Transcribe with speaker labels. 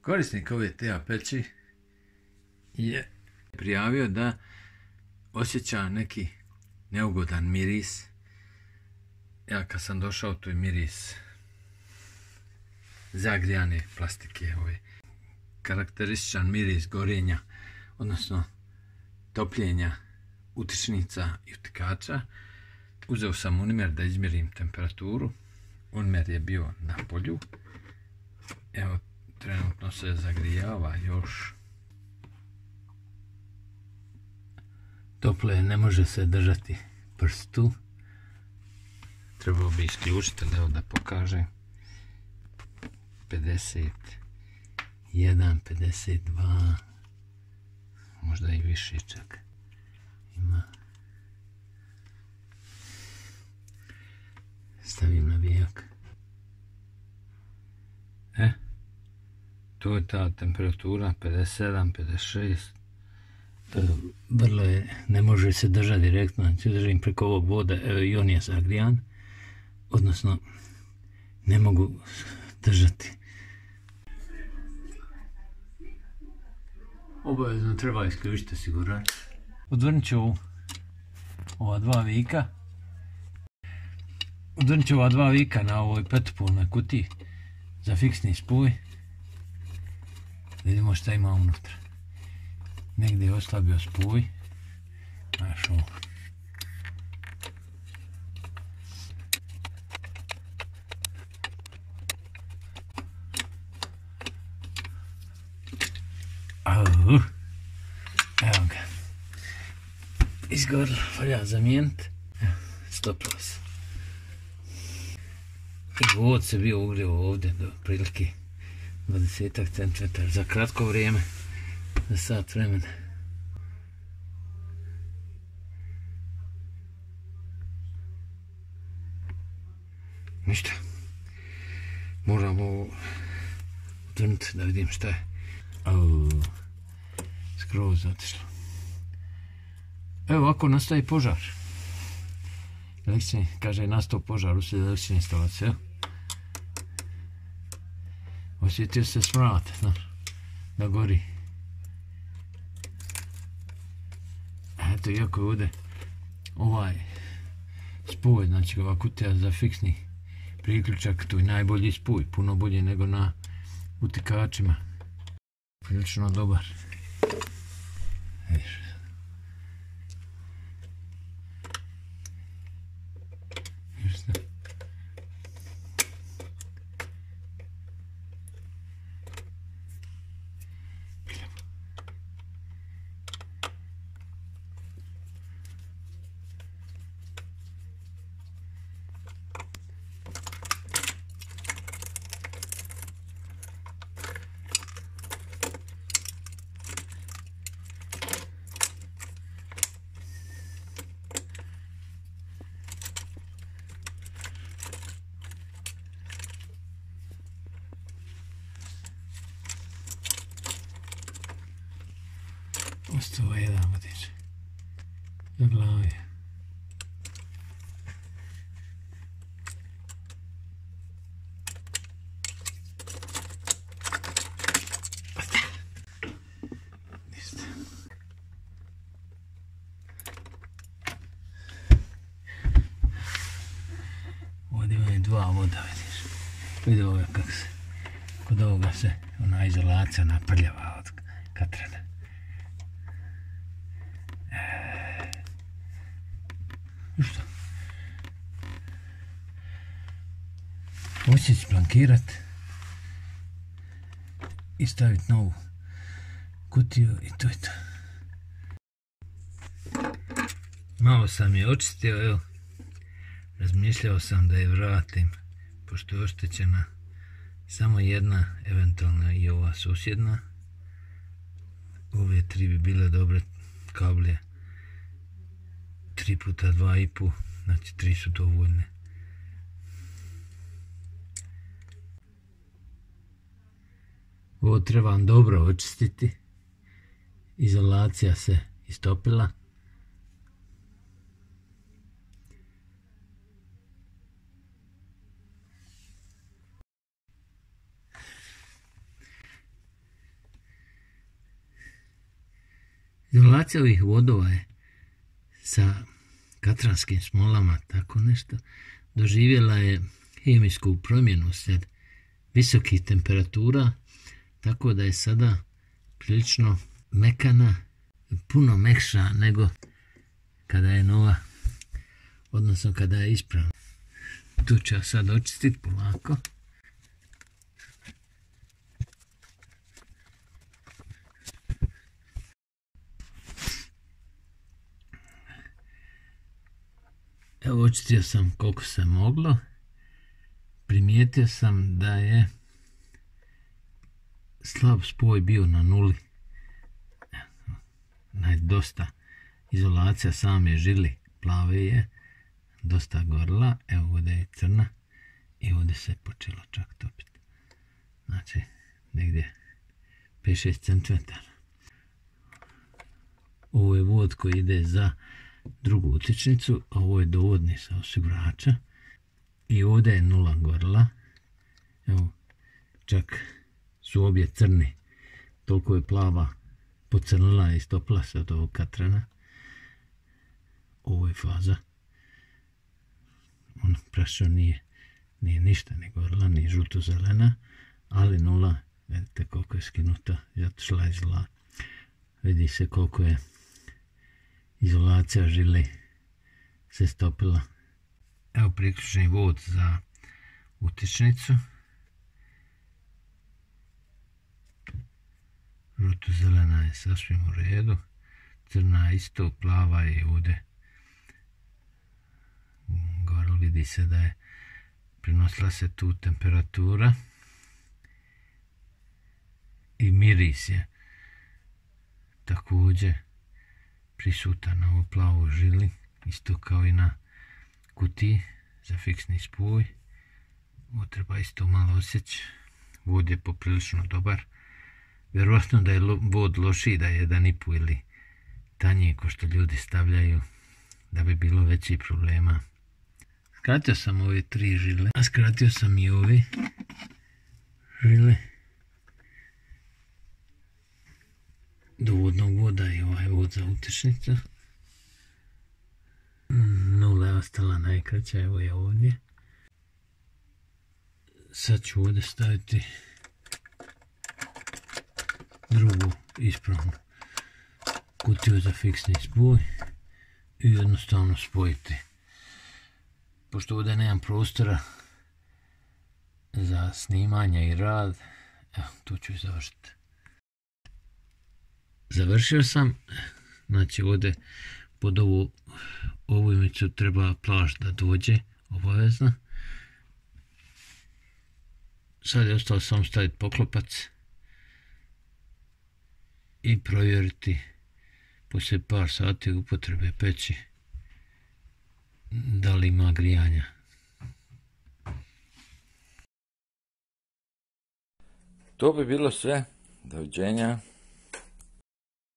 Speaker 1: Korisnik ove TEA peći je prijavio da osjeća neki neugodan miris. Ja kad sam došao, tu je miris zagrijane plastike, karakterističan miris gorenja, odnosno topljenja utičnica i utikača. Uzeo sam unimer da izmjerim temperaturu. Unimer je bio na polju. Evo, trenutno se zagrijava još. Toplo je, ne može se držati prstu. Trebao bi isključiti, ali evo da pokažem. 51, 52, možda i više čak ima. Stavim na vijak. To je ta temperatura, 57, 56. Vrlo je, ne može se držati direktno, znači držim preko ovog voda, evo i on je zagrijan, odnosno ne mogu držati. Obavezno treba isključiti osiguranje. Odvrnit ću ova dva vika na ovoj petopolnoj kutiji za fiksni spoj. Vidimo šta ima unutra. Negdje je oslabio spoj. Znaš ovo. Evo ga. Izgorilo, valja zamijeniti. Stopilo se. Vod se bio ugrio ovdje do prilike 20 cm za kratko vrijeme, za sat vremena. Ništa. Moram ovo odvrnuti da vidim šta je. Skroz otišlo. Evo ovako nastaje požar. Kaže, nastao požar uslijed električne instalacije. Osjetio se smrad, znaš, da gori. Eto, iako je ovdje ovaj spoj, znači ova kutija za fiksni priključak, tu je najbolji spoj, puno bolji nego na utikačima. Prilično dobar. Vidiš. Ostao je jedan vodič za glavi. Ovdje imaju dva voda, vidiš. Vidi ovoga kako se, kod ovoga se ona izolacija naprljava od katrana. Što? Ovo će splankirat i staviti novu kutiju i to je to. Malo sam je očistio, evo. Razmišljao sam da je vratim, pošto je oštećena samo jedna, eventualno i ova susjedna. Ove tri bi bile dobre kablje. 3 puta 2,5, znači 3 su dovoljne. Ovo trebam dobro očistiti. Izolacija se istopila. Izolacija ovih vodova je sa katranskim smolama, tako nešto, doživjela je hemijsku promjenu slijed visokih temperatura, tako da je sada prilično mekana, puno mekša nego kada je nova, odnosno kada je ispravna. Tu ću ja sad očistiti polako. Evo, očistio sam koliko se moglo. Primijetio sam da je slab spoj bio na nuli. Dosta izolacija same žili plave je dosta gorila. Evo, ovdje je crna i ovdje se počelo čak topiti. Znači, negdje 5-6 cm. Ovo je vod koji ide za drugu utičnicu, a ovo je dovodni sa osigurača. I ovdje je nula gorila. Evo, čak su obje crni. Toliko je plava pocrnila i stopila se od ovog katrana. Ovo je faza. Ono prašao nije ništa, ni gorila, ni žuto-zelena, ali nula, vidite koliko je skinuta i otišla iz zla. Vidi se koliko je izolacija žili se stopila. Evo priključni vod za utičnicu. Žuto-zelena je sasvim u redu. Crna isto, plava je ovdje. Gore vidi se da je prenosila se tu temperatura. I miris je također prisutan na ovoj plavoj žili. Isto kao i na kutiji za fiksni spoj. Ovo treba isto malo osjeći. Vod je poprilično dobar. Vjerovatno da je vod lošiji, da je 1,5 ili tanji ko što ljudi stavljaju, da bi bilo većih problema. Skratio sam ove 3 žile, a skratio sam i ove žile. Dovodnog voda i ovaj vod za utičnicu. Nula je ostala najkraća, evo je ovdje. Sad ću ovdje staviti drugu ispravnu kutiju za fiksni spoj i jednostavno spojiti. Pošto ovdje nemam prostora za snimanje i rad, evo, tu ću završiti. Završio sam, znači ovdje pod ovu imicu treba plašt da dođe, obavezno. Sad je ostalo samo staviti poklopac i provjeriti poslije par sati upotrebe peći da li ima grijanja.
Speaker 2: To bi bilo sve. Doviđenja.